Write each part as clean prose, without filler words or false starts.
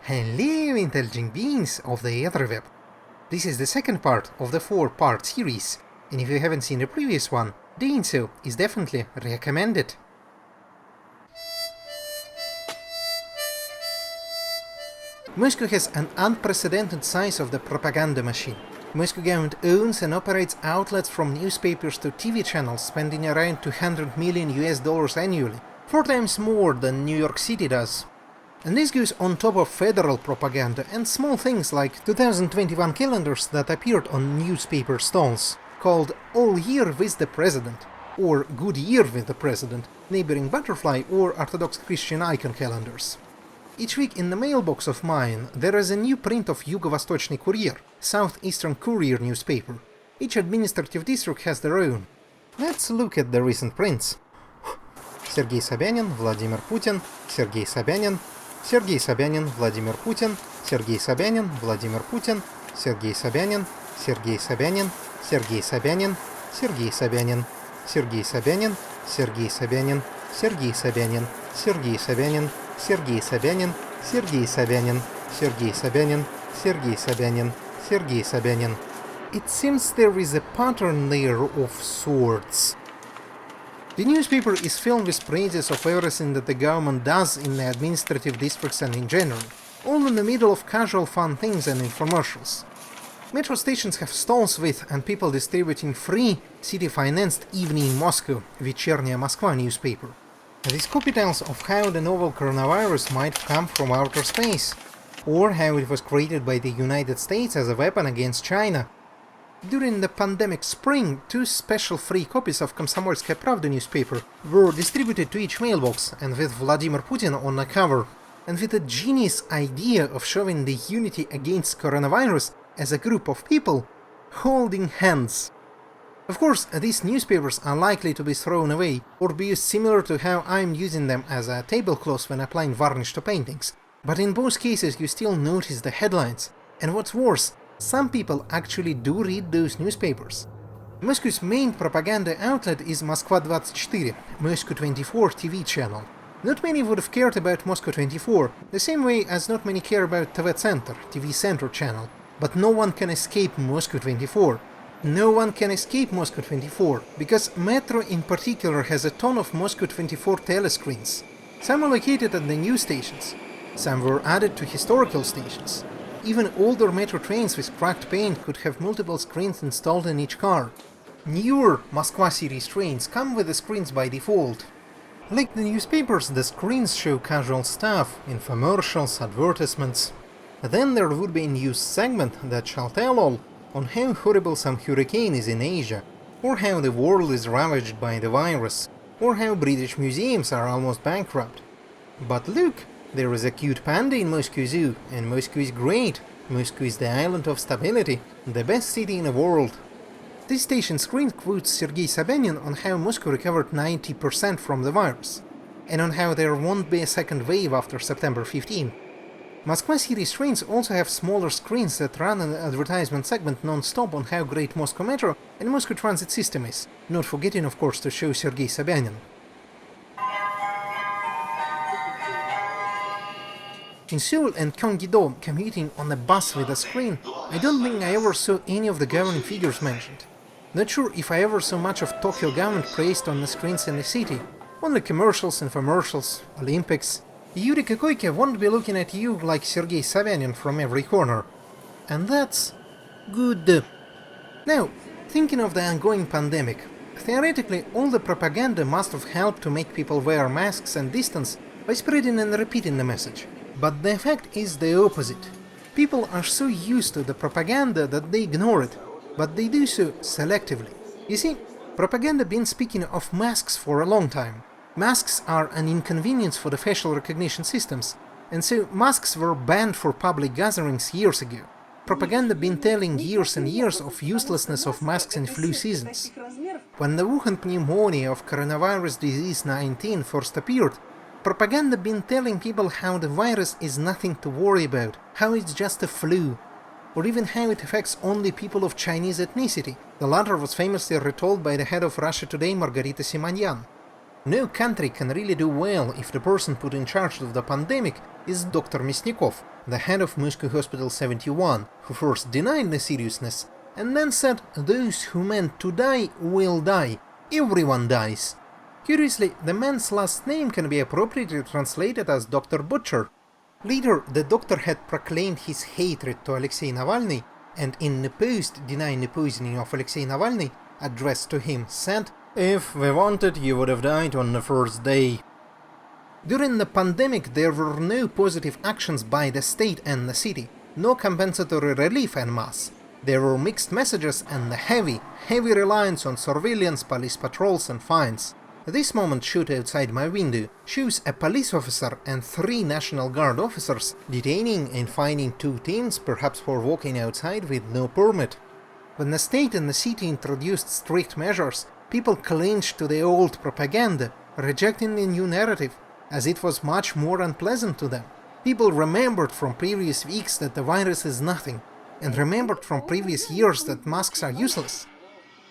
Hello, intelligent beings of the Etherweb. This is the second part of the 4-part series, and if you haven't seen the previous one, doing so is definitely recommended. Moscow has an unprecedented size of the propaganda machine. Moscow government owns and operates outlets from newspapers to TV channels spending around $200 million annually, 4 times more than New York City does. And this goes on top of federal propaganda and small things like 2021 calendars that appeared on newspaper stalls, called All Year with the President, or Good Year with the President, Neighboring Butterfly, or Orthodox Christian icon calendars. Each week in the mailbox of mine there is a new print of Yugo-Vostochny Courier, Southeastern Courier newspaper. Each administrative district has their own. Let's look at the recent prints. Sergei Sobyanin, Vladimir Putin, Sergei Sobyanin, Sergei Sobyanin, Vladimir Putin, Sergei Sobyanin, Vladimir Putin, Sergei Sobyanin, Sergei Sobyanin, Sergei Sobyanin, Sergei Sobyanin, Sergei Sobyanin, Sergei Sobyanin, Sergei Sobyanin, Sergei Sobyanin, Sergei Sobyanin, Sergei Sobyanin, Sergei Sobyanin, Sergei Sobyanin, Sergei Sobyanin. It seems there is a pattern there of sorts. The newspaper is filled with praises of everything that the government does in the administrative districts and in general, all in the middle of casual fun things and infomercials. Metro stations have stalls with and people distributing free city-financed Evening Moscow, Вечерняя Москва newspaper. These copy tells of how the novel coronavirus might come from outer space, or how it was created by the United States as a weapon against China. During the pandemic spring, 2 special free copies of Komsomolskaya Pravda newspaper were distributed to each mailbox, and with Vladimir Putin on the cover, and with a genius idea of showing the unity against coronavirus as a group of people holding hands. Of course, these newspapers are likely to be thrown away, or be used similar to how I'm using them as a tablecloth when applying varnish to paintings, but in both cases you still notice the headlines, and what's worse, some people actually do read those newspapers. Moscow's main propaganda outlet is Moskva-24, Moscow 24 TV channel. Not many would have cared about Moscow 24, the same way as not many care about TV Center channel, but no one can escape Moscow 24. No one can escape Moscow 24, because Metro in particular has a ton of Moscow 24 telescreens. Some are located at the news stations, some were added to historical stations. Even older metro trains with cracked paint could have multiple screens installed in each car. Newer Moskva series trains come with the screens by default. Like the newspapers, the screens show casual stuff, infomercials, advertisements. Then there would be a news segment that shall tell all on how horrible some hurricane is in Asia, or how the world is ravaged by the virus, or how British museums are almost bankrupt. But look! There is a cute panda in Moscow Zoo, and Moscow is great. Moscow is the island of stability, the best city in the world. This station screen quotes Sergei Sobyanin on how Moscow recovered 90% from the virus, and on how there won't be a second wave after September 15. Moskva series trains also have smaller screens that run an advertisement segment non-stop on how great Moscow Metro and Moscow Transit system is, not forgetting of course to show Sergei Sobyanin. In Seoul and Gyeonggi-do, commuting on a bus with a screen, I don't think I ever saw any of the governing figures mentioned. Not sure if I ever saw much of Tokyo government praised on the screens in the city. Only commercials, infomercials, Olympics. Yuri Kokoyke won't be looking at you like Sergei Sobyanin from every corner. And that's good. Now, thinking of the ongoing pandemic, theoretically all the propaganda must have helped to make people wear masks and distance by spreading and repeating the message. But the effect is the opposite. People are so used to the propaganda that they ignore it, but they do so selectively. You see, propaganda been speaking of masks for a long time. Masks are an inconvenience for the facial recognition systems, and so masks were banned for public gatherings years ago. Propaganda been telling years and years of uselessness of masks in flu seasons. When the Wuhan pneumonia of coronavirus disease 19 first appeared, propaganda been telling people how the virus is nothing to worry about, how it's just a flu, or even how it affects only people of Chinese ethnicity. The latter was famously retold by the head of Russia Today, Margarita Simonyan. No country can really do well if the person put in charge of the pandemic is Dr. Мясников, the head of Moscow Hospital 71, who first denied the seriousness and then said those who meant to die will die. Everyone dies. Curiously, the man's last name can be appropriately translated as Dr. Butcher. Later, the doctor had proclaimed his hatred to Alexei Navalny, and in the post denying the poisoning of Alexei Navalny, addressed to him, said, "If we wanted, you would have died on the first day." During the pandemic, there were no positive actions by the state and the city, no compensatory relief en masse. There were mixed messages and a heavy reliance on surveillance, police patrols and fines. This moment shot outside my window shows a police officer and 3 National Guard officers detaining and fining 2 teens, perhaps for walking outside with no permit. When the state and the city introduced strict measures, people clinged to the old propaganda, rejecting the new narrative, as it was much more unpleasant to them. People remembered from previous weeks that the virus is nothing, and remembered from previous years that masks are useless.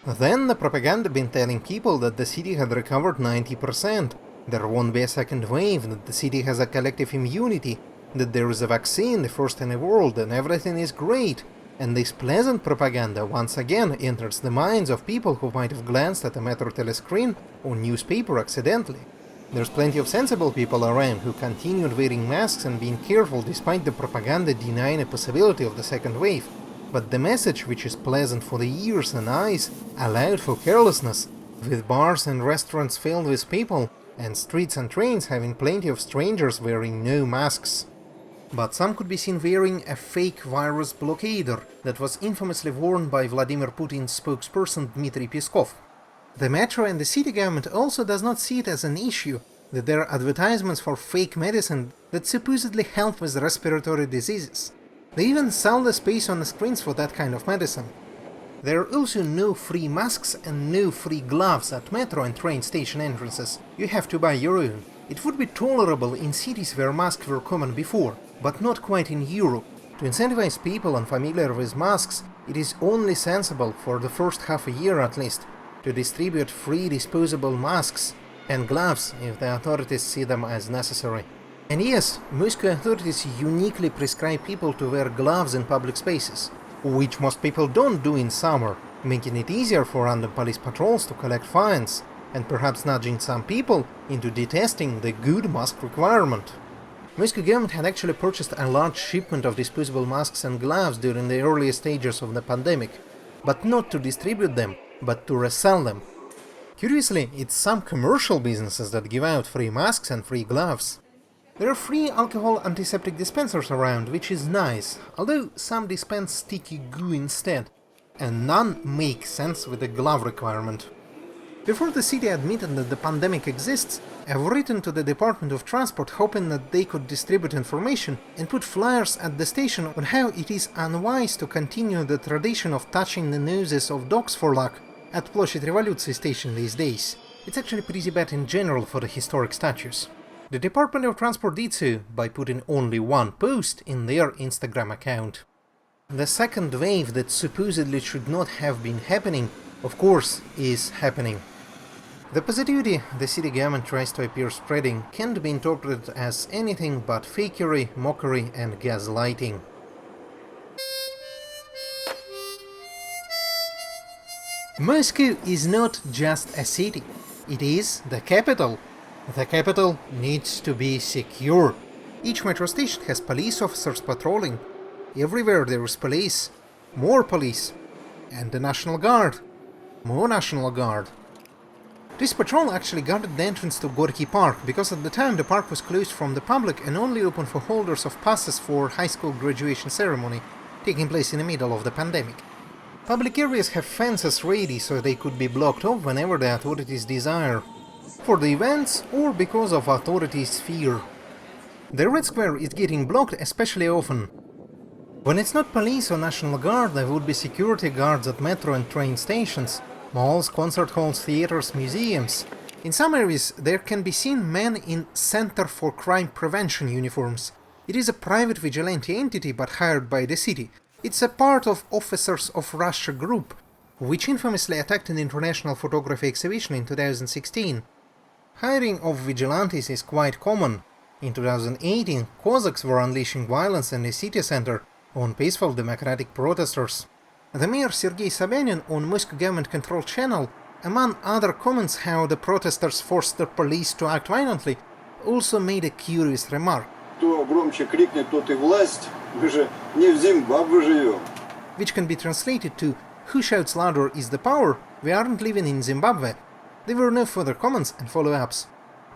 Then the propaganda been telling people that the city had recovered 90%, there won't be a second wave, that the city has a collective immunity, that there is a vaccine, the first in the world, and everything is great. And this pleasant propaganda once again enters the minds of people who might have glanced at a metro telescreen or newspaper accidentally. There's plenty of sensible people around who continued wearing masks and being careful despite the propaganda denying a possibility of the second wave. But the message, which is pleasant for the ears and eyes, allowed for carelessness, with bars and restaurants filled with people, and streets and trains having plenty of strangers wearing no masks. But some could be seen wearing a fake virus blockader that was infamously worn by Vladimir Putin's spokesperson Dmitry Peskov. The metro and the city government also does not see it as an issue that there are advertisements for fake medicine that supposedly help with respiratory diseases. They even sell the space on the screens for that kind of medicine. There are also no free masks and no free gloves at metro and train station entrances. You have to buy your own. It would be tolerable in cities where masks were common before, but not quite in Europe. To incentivize people unfamiliar with masks, it is only sensible, for the first half a year at least, to distribute free disposable masks and gloves if the authorities see them as necessary. And yes, Moscow authorities uniquely prescribe people to wear gloves in public spaces, which most people don't do in summer, making it easier for random police patrols to collect fines, and perhaps nudging some people into detesting the good mask requirement. Moscow government had actually purchased a large shipment of disposable masks and gloves during the earlier stages of the pandemic, but not to distribute them, but to resell them. Curiously, it's some commercial businesses that give out free masks and free gloves. There are free alcohol antiseptic dispensers around, which is nice, although some dispense sticky goo instead, and none make sense with the glove requirement. Before the city admitted that the pandemic exists, I've written to the Department of Transport hoping that they could distribute information and put flyers at the station on how it is unwise to continue the tradition of touching the noses of dogs for luck at Ploshchad Revoluции station these days. It's actually pretty bad in general for the historic statues. The Department of Transport did so by putting only one post in their Instagram account. The second wave that supposedly should not have been happening, of course, is happening. The positivity the city government tries to appear spreading can't be interpreted as anything but fakery, mockery and gaslighting. Moscow is not just a city, it is the capital. The capital needs to be secure. Each metro station has police officers patrolling. Everywhere there is police, more police, and the National Guard, more National Guard. This patrol actually guarded the entrance to Gorky Park, because at the time the park was closed from the public and only open for holders of passes for high school graduation ceremony, taking place in the middle of the pandemic. Public areas have fences ready so they could be blocked off whenever the authorities desire, for the events or because of authorities' fear. The Red Square is getting blocked especially often. When it's not police or National Guard, there would be security guards at metro and train stations, malls, concert halls, theaters, museums. In some areas there can be seen men in Center for Crime Prevention uniforms. It is a private vigilante entity but hired by the city. It's a part of Officers of Russia group, which infamously attacked an international photography exhibition in 2016. Hiring of vigilantes is quite common. In 2018, Cossacks were unleashing violence in the city center on peaceful democratic protesters. The mayor Sergei Sobyanin on Moscow government-controlled channel, among other comments how the protesters forced the police to act violently, also made a curious remark. Кто громче крикнет, тот и власть. Мы же не в Зимбабве живем. Which can be translated to "Who shouts louder is the power, we aren't living in Zimbabwe." There were no further comments and follow-ups.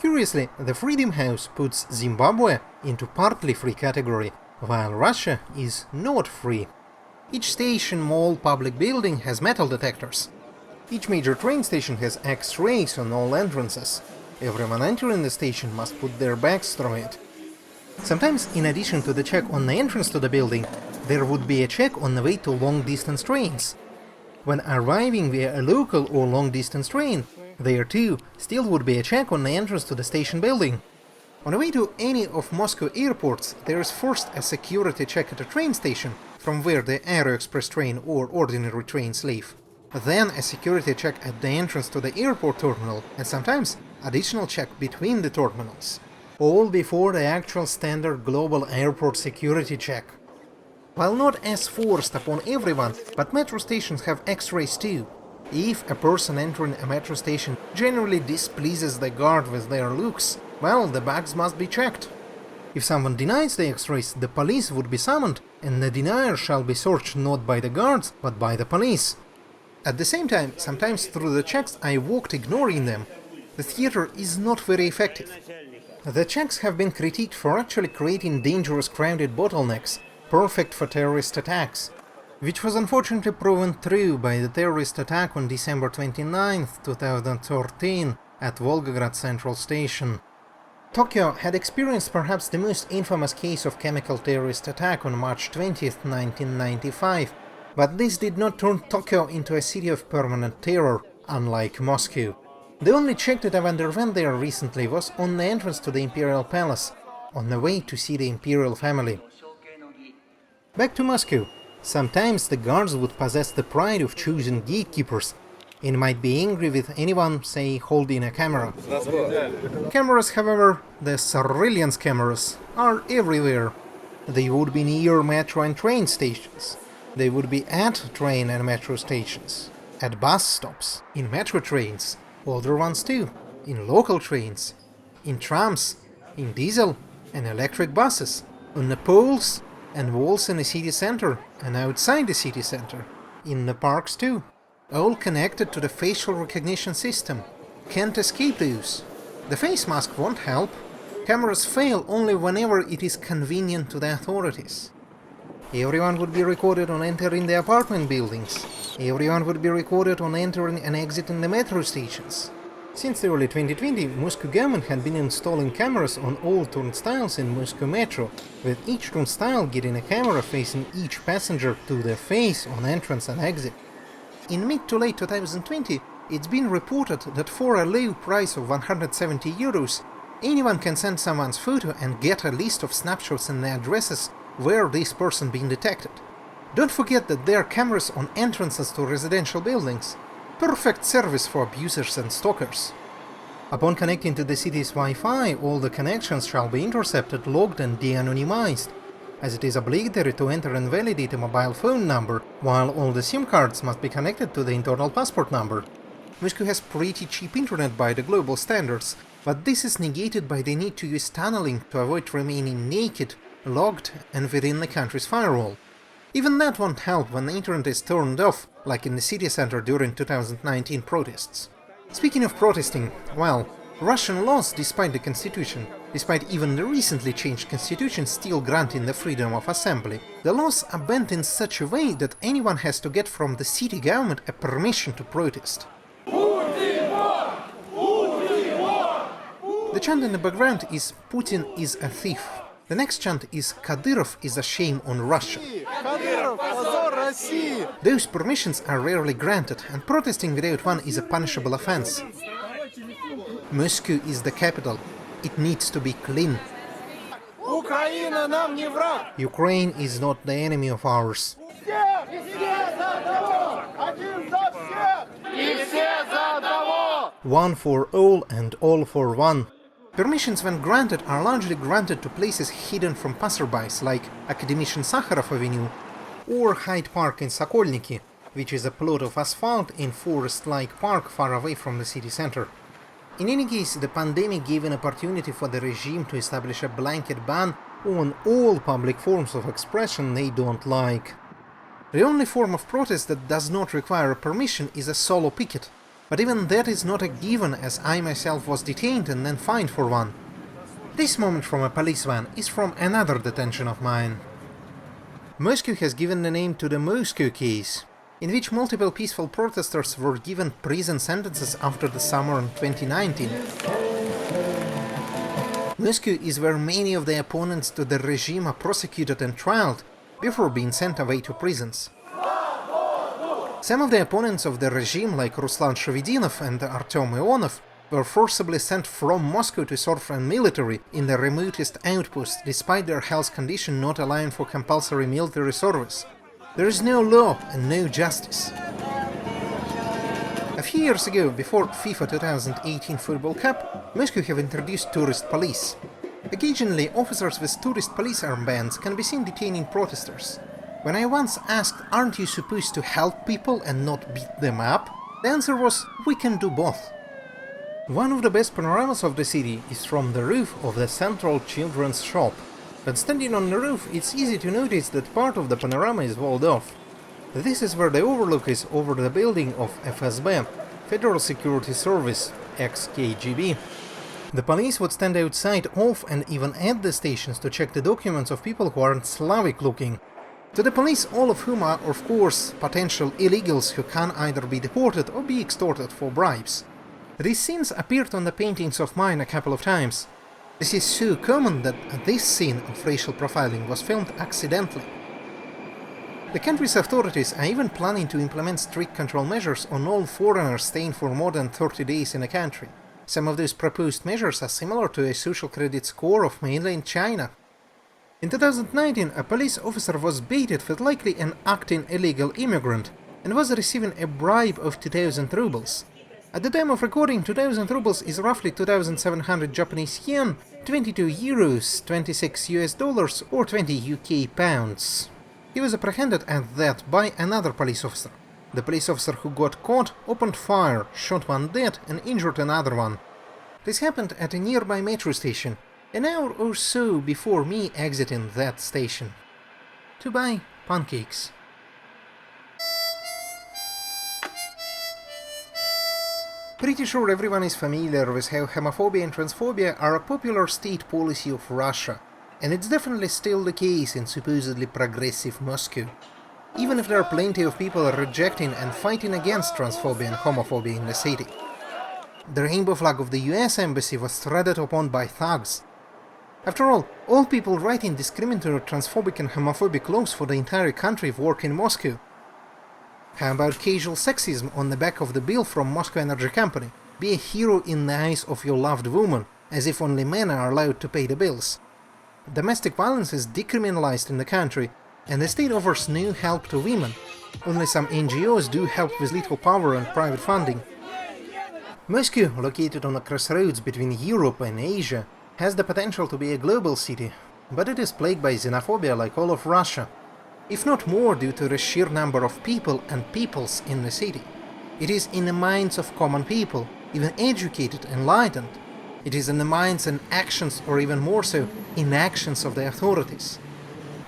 Curiously, the Freedom House puts Zimbabwe into partly free category, while Russia is not free. Each station, mall, public building has metal detectors. Each major train station has X-rays on all entrances. Everyone entering the station must put their bags through it. Sometimes, in addition to the check on the entrance to the building, there would be a check on the way to long-distance trains. When arriving via a local or long-distance train, there too still would be a check on the entrance to the station building. On the way to any of Moscow airports, there is first a security check at a train station, from where the Aero Express train or ordinary trains leave. Then a security check at the entrance to the airport terminal, and sometimes additional check between the terminals. All before the actual standard global airport security check. While not as forced upon everyone, but metro stations have X-rays too. If a person entering a metro station generally displeases the guard with their looks, well, the bags must be checked. If someone denies the X-rays, the police would be summoned, and the denier shall be searched not by the guards, but by the police. At the same time, sometimes through the checks I walked ignoring them. The theater is not very effective. The checks have been critiqued for actually creating dangerous crowded bottlenecks, perfect for terrorist attacks, which was unfortunately proven true by the terrorist attack on December 29, 2013 at Volgograd Central Station. Tokyo had experienced perhaps the most infamous case of chemical terrorist attack on March 20, 1995, but this did not turn Tokyo into a city of permanent terror, unlike Moscow. The only check that I've underwent there recently was on the entrance to the Imperial Palace, on the way to see the imperial family. Back to Moscow. Sometimes the guards would possess the pride of choosing gatekeepers, and might be angry with anyone, say, holding a camera. Cameras, however, the surveillance cameras, are everywhere. They would be near metro and train stations. They would be at train and metro stations, at bus stops, in metro trains, older ones too, in local trains, in trams, in diesel and electric buses, on the poles and walls in the city center and outside the city center, in the parks too, all connected to the facial recognition system. Can't escape those. The face mask won't help. Cameras fail only whenever it is convenient to the authorities. Everyone would be recorded on entering the apartment buildings. Everyone would be recorded on entering and exiting the metro stations. Since the early 2020, Moscow government had been installing cameras on all turnstiles in Moscow Metro, with each turnstile getting a camera facing each passenger to their face on entrance and exit. In mid to late 2020, it's been reported that for a low price of 170 euros, anyone can send someone's photo and get a list of snapshots and the addresses where this person been detected. Don't forget that there are cameras on entrances to residential buildings. Perfect service for abusers and stalkers. Upon connecting to the city's Wi-Fi, all the connections shall be intercepted, logged and de-anonymized, as it is obligatory to enter and validate a mobile phone number, while all the SIM cards must be connected to the internal passport number. Moscow has pretty cheap internet by the global standards, but this is negated by the need to use tunneling to avoid remaining naked, logged and within the country's firewall. Even that won't help when the internet is turned off, like in the city center during 2019 protests. Speaking of protesting, well, Russian laws, despite the constitution, despite even the recently changed constitution still granting the freedom of assembly, the laws are bent in such a way that anyone has to get from the city government a permission to protest. The chant in the background is "Putin is a thief." The next chant is "Kadyrov is a shame on Russia." Those permissions are rarely granted, and protesting without one is a punishable offense. Moscow is the capital. It needs to be clean. Ukraine is not the enemy of ours. One for all and all for one. Permissions when granted are largely granted to places hidden from passerbys like Academician Sakharov Avenue or Hyde Park in Sokolniki, which is a plot of asphalt in forest-like park far away from the city center. In any case, the pandemic gave an opportunity for the regime to establish a blanket ban on all public forms of expression they don't like. The only form of protest that does not require a permission is a solo picket, but even that is not a given, as I myself was detained and then fined for one. This moment from a police van is from another detention of mine. Moscow has given the name to the Moscow case, in which multiple peaceful protesters were given prison sentences after the summer in 2019. Moscow is where many of the opponents to the regime are prosecuted and trialed before being sent away to prisons. Some of the opponents of the regime, like Ruslan Shvedinov and Artem Ionov, were forcibly sent from Moscow to serve in military in the remotest outposts, despite their health condition not allowing for compulsory military service. There is no law and no justice. A few years ago, before FIFA 2018 Football Cup, Moscow have introduced tourist police. Occasionally, officers with tourist police armbands can be seen detaining protesters. When I once asked, "Aren't you supposed to help people and not beat them up?" the answer was, "We can do both." One of the best panoramas of the city is from the roof of the Central Children's Shop. But standing on the roof, it's easy to notice that part of the panorama is walled off. This is where the overlook is over the building of FSB, Federal Security Service, ex-KGB. The police would stand outside off and even at the stations to check the documents of people who aren't Slavic looking. To the police, all of whom are, of course, potential illegals who can either be deported or be extorted for bribes. These scenes appeared on the paintings of mine a couple of times. This is so common that this scene of racial profiling was filmed accidentally. The country's authorities are even planning to implement strict control measures on all foreigners staying for more than 30 days in a country. Some of those proposed measures are similar to a social credit score of mainland China. In 2019, a police officer was baited with likely an acting illegal immigrant and was receiving a bribe of 2,000 rubles. At the time of recording, 2,000 rubles is roughly 2,700 Japanese yen, 22 euros, 26 US dollars or 20 UK pounds. He was apprehended at that by another police officer. The police officer who got caught opened fire, shot one dead and injured another one. This happened at a nearby metro station, an hour or so before me exiting that station. To buy pancakes. Pretty sure everyone is familiar with how homophobia and transphobia are a popular state policy of Russia, and it's definitely still the case in supposedly progressive Moscow. Even if there are plenty of people rejecting and fighting against transphobia and homophobia in the city. The rainbow flag of the US embassy was treaded upon by thugs. After all people writing discriminatory transphobic and homophobic laws for the entire country work in Moscow. How about casual sexism on the back of the bill from Moscow Energy Company? Be a hero in the eyes of your loved woman, as if only men are allowed to pay the bills. Domestic violence is decriminalized in the country, and the state offers no help to women. Only some NGOs do help with little power and private funding. Moscow, located on a crossroads between Europe and Asia, has the potential to be a global city, but it is plagued by xenophobia like all of Russia, if not more due to the sheer number of people and peoples in the city. It is in the minds of common people, even educated, enlightened. It is in the minds and actions, or even more so, inactions of the authorities.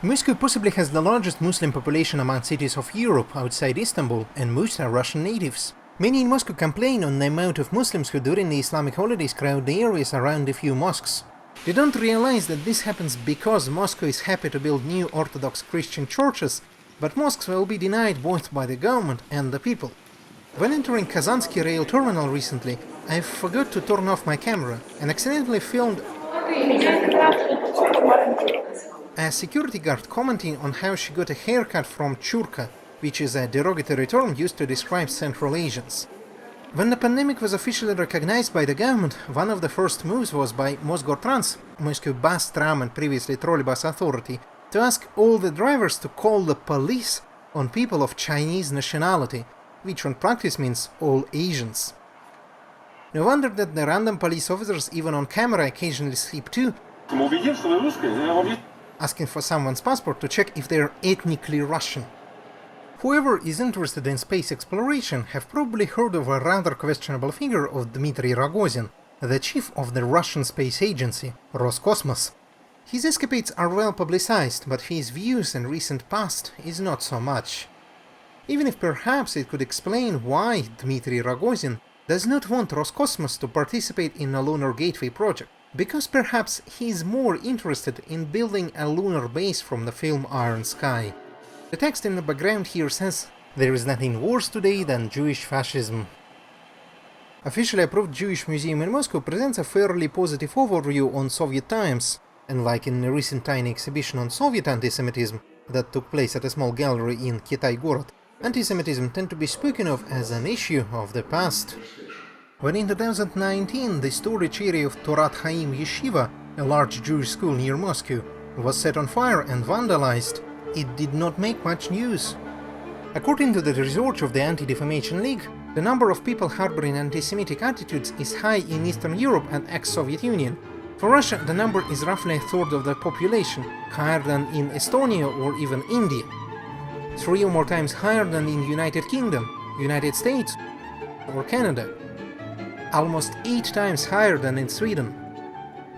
Moscow possibly has the largest Muslim population among cities of Europe outside Istanbul, and most are Russian natives. Many in Moscow complain on the amount of Muslims who during the Islamic holidays crowd the areas around a few mosques. They don't realize that this happens because Moscow is happy to build new Orthodox Christian churches, but mosques will be denied both by the government and the people. When entering Kazansky rail terminal recently, I forgot to turn off my camera and accidentally filmed a security guard commenting on how she got a haircut from Churka, which is a derogatory term used to describe Central Asians. When the pandemic was officially recognized by the government, one of the first moves was by Mosgortrans, Moscow Bus, Tram and previously Trolleybus Authority, to ask all the drivers to call the police on people of Chinese nationality, which in practice means all Asians. No wonder that the random police officers even on camera occasionally sleep too, asking for someone's passport to check if they're ethnically Russian. Whoever is interested in space exploration have probably heard of a rather questionable figure of Dmitry Rogozin, the chief of the Russian space agency, Roscosmos. His escapades are well publicized, but his views and recent past is not so much. Even if perhaps it could explain why Dmitry Rogozin does not want Roscosmos to participate in a Lunar Gateway project, because perhaps he is more interested in building a lunar base from the film Iron Sky. The text in the background here says, "There is nothing worse today than Jewish fascism." Officially approved Jewish Museum in Moscow presents a fairly positive overview on Soviet times, and like in the recent tiny exhibition on Soviet antisemitism that took place at a small gallery in Kitai-Gorod, antisemitism tend to be spoken of as an issue of the past. When in 2019 the storage area of Torat Chaim Yeshiva, a large Jewish school near Moscow, was set on fire and vandalized, it did not make much news. According to the research of the Anti-Defamation League, the number of people harboring anti-Semitic attitudes is high in Eastern Europe and ex-Soviet Union. For Russia, the number is roughly a third of the population, higher than in Estonia or even India. 3 or more times higher than in United Kingdom, United States or Canada. Almost 8 times higher than in Sweden.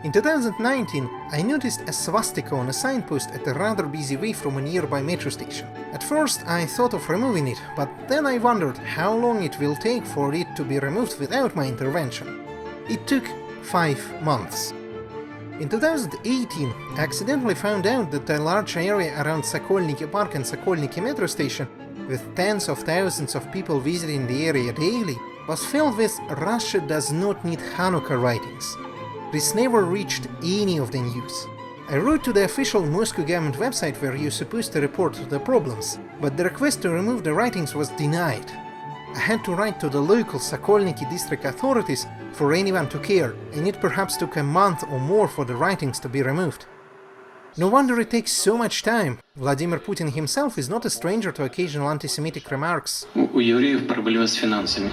In 2019, I noticed a swastika on a signpost at a rather busy way from a nearby metro station. At first I thought of removing it, but then I wondered how long it will take for it to be removed without my intervention. It took 5 months. In 2018, I accidentally found out that a large area around Sokolniki Park and Sokolniki metro station, with tens of thousands of people visiting the area daily, was filled with "Russia does not need Hanukkah" writings. This never reached any of the news. I wrote to the official Moscow government website where you're supposed to report the problems, but the request to remove the writings was denied. I had to write to the local Sokolniki district authorities for anyone to care, and it perhaps took a month or more for the writings to be removed. No wonder it takes so much time. Vladimir Putin himself is not a stranger to occasional anti-Semitic remarks. У евреев проблемы с финансами.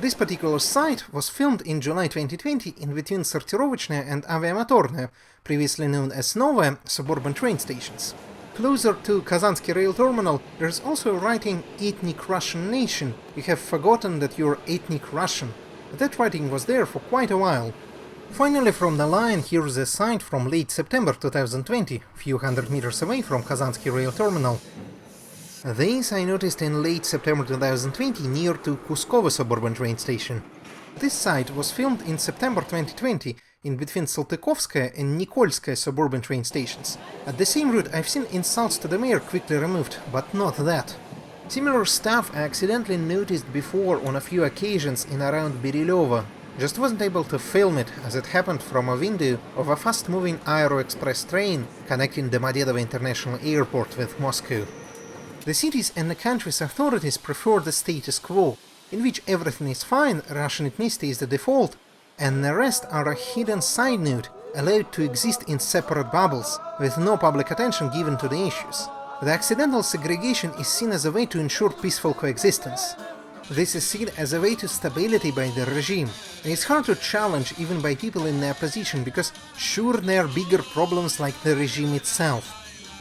This particular site was filmed in July 2020 in between Sortirovochnaya and Aviamotornaya, previously known as Novaya, suburban train stations. Closer to Kazansky rail terminal, there's also a writing "Ethnic Russian Nation." You have forgotten that you're ethnic Russian. That writing was there for quite a while. Finally, from the line, here's a site from late September 2020, a few hundred meters away from Kazansky rail terminal. This I noticed in late September 2020 near to Kuskovo suburban train station. This site was filmed in September 2020 in between Saltykovskaya and Nikolskaya suburban train stations. At the same route I've seen insults to the mayor quickly removed, but not that. Similar stuff I accidentally noticed before on a few occasions in around Berilova. Just wasn't able to film it as it happened from a window of a fast-moving Aero Express train connecting Domodedovo International Airport with Moscow. The city's and the country's authorities prefer the status quo, in which everything is fine, Russian ethnicity is the default, and the rest are a hidden side note, allowed to exist in separate bubbles, with no public attention given to the issues. The accidental segregation is seen as a way to ensure peaceful coexistence. This is seen as a way to stability by the regime, and it's hard to challenge even by people in the opposition because sure there are bigger problems like the regime itself.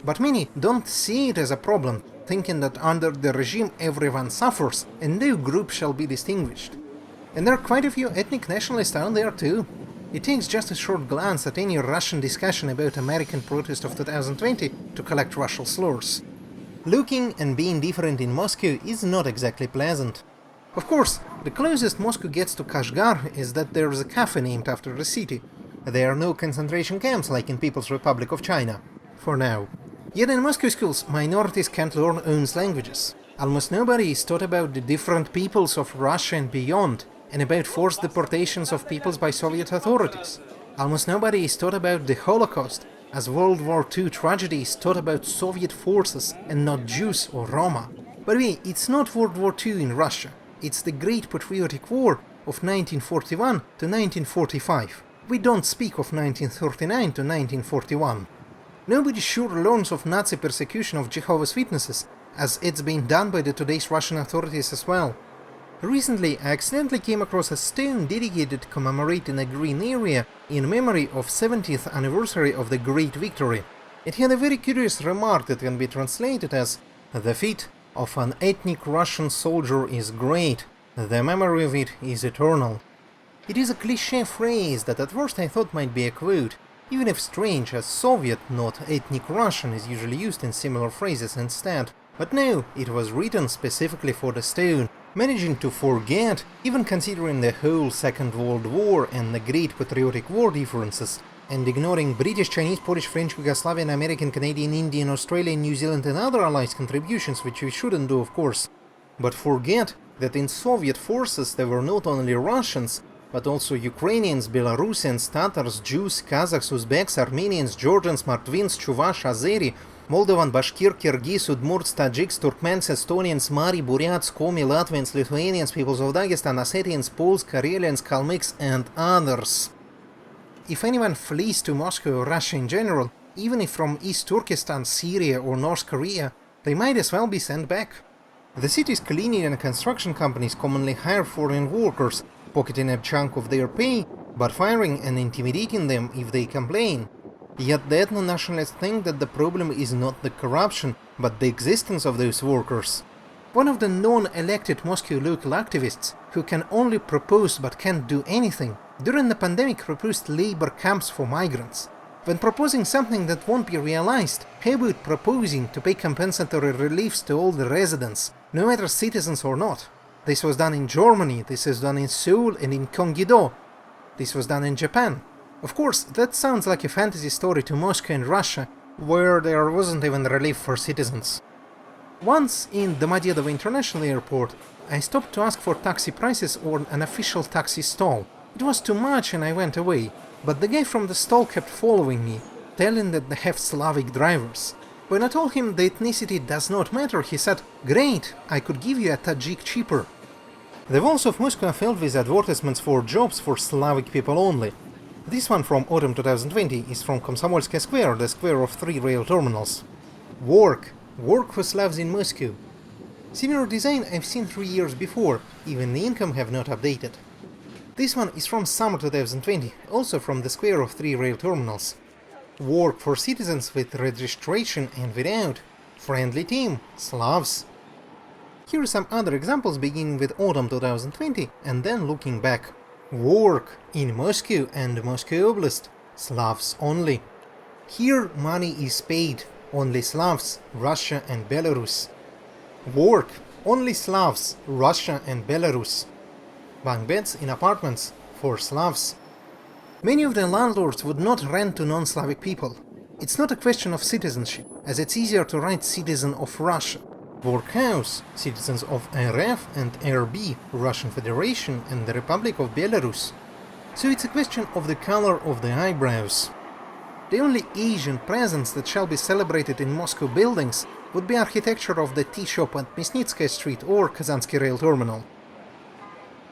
But many don't see it as a problem, thinking that under the regime everyone suffers and no group shall be distinguished. And there are quite a few ethnic nationalists out there too. It takes just a short glance at any Russian discussion about American protest of 2020 to collect racial slurs. Looking and being different in Moscow is not exactly pleasant. Of course, the closest Moscow gets to Kashgar is that there is a cafe named after the city. There are no concentration camps like in People's Republic of China. For now. Yet in Moscow schools, minorities can't learn own languages. Almost nobody is taught about the different peoples of Russia and beyond, and about forced deportations of peoples by Soviet authorities. Almost nobody is taught about the Holocaust, as World War II tragedy is taught about Soviet forces and not Jews or Roma. By the way, it's not World War II in Russia, it's the Great Patriotic War of 1941 to 1945. We don't speak of 1939 to 1941. Nobody sure learns of Nazi persecution of Jehovah's Witnesses, as it's been done by the today's Russian authorities as well. Recently, I accidentally came across a stone dedicated to commemorating a green area in memory of 70th anniversary of the Great Victory. It had a very curious remark that can be translated as, "The feat of an ethnic Russian soldier is great, the memory of it is eternal." It is a cliché phrase that at first I thought might be a quote, even if strange, as Soviet, not ethnic Russian, is usually used in similar phrases instead. But no, it was written specifically for the stone, managing to forget, even considering the whole Second World War and the Great Patriotic War differences, and ignoring British, Chinese, Polish, French, Yugoslavian, American, Canadian, Indian, Australian, New Zealand and other allies' contributions, which we shouldn't do of course, but forget that in Soviet forces there were not only Russians, but also Ukrainians, Belarusians, Tatars, Jews, Kazakhs, Uzbeks, Armenians, Georgians, Mordvins, Chuvash, Azeri, Moldovan, Bashkir, Kyrgyz, Udmurts, Tajiks, Turkmens, Estonians, Mari, Buryats, Komi, Latvians, Lithuanians, peoples of Dagestan, Ossetians, Poles, Karelians, Kalmyks and others. If anyone flees to Moscow or Russia in general, even if from East Turkestan, Syria or North Korea, they might as well be sent back. The city's cleaning and construction companies commonly hire foreign workers, pocketing a chunk of their pay, but firing and intimidating them if they complain. Yet the ethno-nationalists think that the problem is not the corruption, but the existence of those workers. One of the non-elected Moscow local activists, who can only propose but can't do anything, during the pandemic proposed labor camps for migrants. When proposing something that won't be realized, how about proposing to pay compensatory reliefs to all the residents, no matter citizens or not? This was done in Germany, this is done in Seoul and in Gyeonggi-do. This was done in Japan. Of course, that sounds like a fantasy story to Moscow and Russia, where there wasn't even relief for citizens. Once, in Domodedovo International Airport, I stopped to ask for taxi prices or an official taxi stall. It was too much and I went away, but the guy from the stall kept following me, telling that they have Slavic drivers. When I told him the ethnicity does not matter, he said, "Great, I could give you a Tajik cheaper." The walls of Moscow are filled with advertisements for jobs for Slavic people only. This one from autumn 2020 is from Komsomolskaya Square, the square of 3 rail terminals. Work for Slavs in Moscow. Similar design I've seen 3 years before, even the income have not updated. This one is from summer 2020, also from the square of 3 rail terminals. Work for citizens with registration and without. Friendly team, Slavs. Here are some other examples beginning with autumn 2020 and then looking back. Work in Moscow and Moscow Oblast, Slavs only. Here money is paid, only Slavs, Russia and Belarus. Work, only Slavs, Russia and Belarus. Bunk beds in apartments, for Slavs. Many of the landlords would not rent to non-Slavic people. It's not a question of citizenship, as it's easier to write citizen of Russia. Workhouse, citizens of RF and RB, Russian Federation and the Republic of Belarus. So it's a question of the color of the eyebrows. The only Asian presence that shall be celebrated in Moscow buildings would be architecture of the tea shop at Mysnitskaya Street or Kazansky Rail Terminal.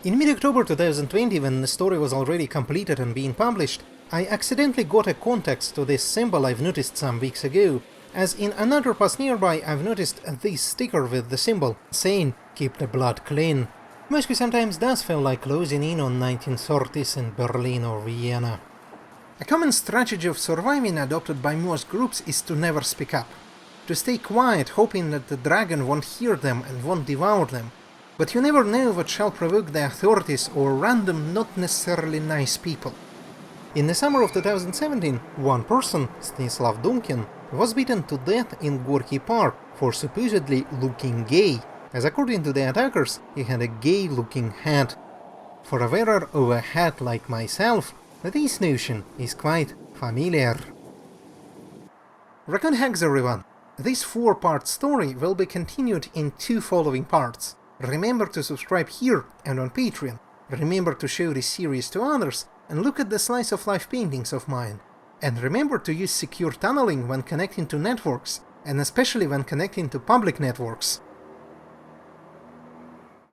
In mid-October 2020, when the story was already completed and being published, I accidentally got a context to this symbol I've noticed some weeks ago, as in another pass nearby I've noticed this sticker with the symbol, saying, "Keep the blood clean." Moscow sometimes does feel like closing in on 1930s in Berlin or Vienna. A common strategy of surviving adopted by most groups is to never speak up. To stay quiet, hoping that the dragon won't hear them and won't devour them. But you never know what shall provoke the authorities or random, not necessarily nice people. In the summer of 2017, one person, Stanislav Dumkin, was beaten to death in Gorky Park for supposedly looking gay, as according to the attackers, he had a gay-looking hat. For a wearer of a hat like myself, this notion is quite familiar. Raccoon Hacks everyone! This 4-part story will be continued in 2 following parts. Remember to subscribe here and on Patreon. Remember to show this series to others and look at the slice of life paintings of mine. And remember to use secure tunneling when connecting to networks, and especially when connecting to public networks.